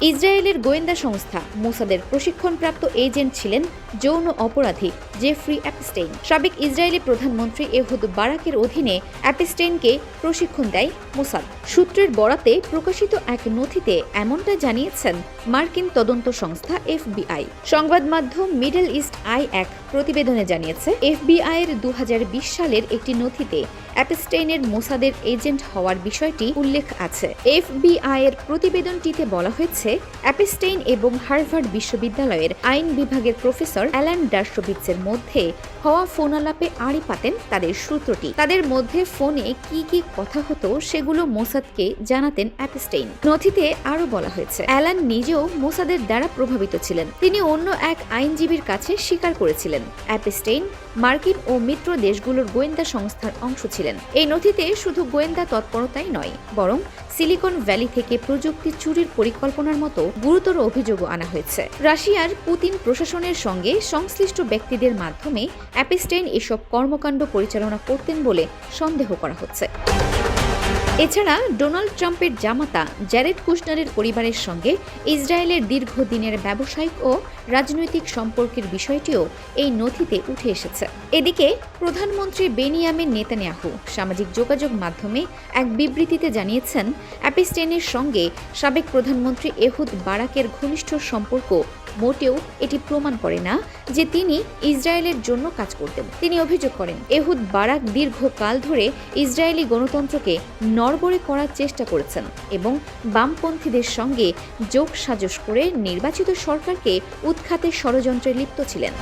ইসরায়েলের গোয়েন্দা সংস্থা মোসাদের প্রশিক্ষণপ্রাপ্ত এজেন্ট ছিলেন যৌন অপরাধী জেফ্রি অ্যাপস্টেইন। সাবেক ইসরায়েলি প্রধানমন্ত্রী এহুদ বারাকের অধীনে অ্যাপস্টেইনকে প্রশিক্ষণ দেয় মোসাদ। সূত্রের বরাতে প্রকাশিত এক নথিতে এমনটা জানিয়েছেন মার্কিন তদন্ত সংস্থা FBI। সংবাদ মাধ্যম মিডল ইস্ট আই এক প্রতিবেদনে জানিয়েছে, FBI এর 2020 সালের একটি নথিতে অ্যাপস্টেইনের মোসাদের এজেন্ট হওয়ার বিষয়টি উল্লেখ আছে। FBI এর প্রতিবেদনটিতে বলা হয়েছে, অ্যাপস্টেইন এবং হার্ভার্ড বিশ্ববিদ্যালয়ের আইন বিভাগের প্রফেসর অ্যালান ডারশোভিৎসের মধ্যে হওয়া ফোনালাপে আড়ি পাতেন তাদের সূত্রটি। তাদের মধ্যে ফোনে কি কি কথা হতো সেগুলো মোসাদকে জানাতেন অ্যাপস্টেইন। নথিতে আরও বলা হয়েছে, অ্যালান নিজেও মোসাদের দ্বারা প্রভাবিত ছিলেন। তিনি অন্য এক আইনজীবীর কাছে স্বীকার করেছিলেন অ্যাপস্টেইন মার্কিন ও মিত্র দেশগুলোর গোয়েন্দা সংস্থার অংশ ছিলেন। এই নথিতে শুধু গোয়েন্দা তৎপরতাই নয়, বরং সিলিকন ভ্যালি থেকে প্রযুক্তি চুরির পরিকল্পনার মতো গুরুতর অভিযোগও আনা হয়েছে। রাশিয়ার পুতিন প্রশাসনের সঙ্গে সংশ্লিষ্ট ব্যক্তিদের মাধ্যমে অ্যাপস্টেইন এসব কর্মকাণ্ড পরিচালনা করতেন বলে সন্দেহ করা হচ্ছে। এছাড়া ডোনাল্ড ট্রাম্পের জামাতা জ্যারেড কুশনারের পরিবারের সঙ্গে ইসরায়েলের দীর্ঘদিনের ব্যবসায়িক ও রাজনৈতিক সম্পর্কের বিষয়টিও এই নথিতে উঠে এসেছে। এদিকে প্রধানমন্ত্রী বেনিয়ামিন নেতানিয়াহু সামাজিক যোগাযোগ মাধ্যমে এক বিবৃতিতে জানিয়েছেন, অ্যাপস্টেইনের সঙ্গে সাবেক প্রধানমন্ত্রী এহুদ বারাকের ঘনিষ্ঠ সম্পর্ক মোটেও এটি প্রমাণ করে না যে তিনি ইসরায়েলের জন্য কাজ করতেন। তিনি অভিযোগ করেন, এহুদ বারাক দীর্ঘকাল ধরে ইসরায়েলি গণতন্ত্রকে নড়বড়ে করার চেষ্টা করেছেন এবং বামপন্থীদের সঙ্গে যোগসাজশ করে নির্বাচিত সরকারকে উৎখাতের ষড়যন্ত্রে লিপ্ত ছিলেন।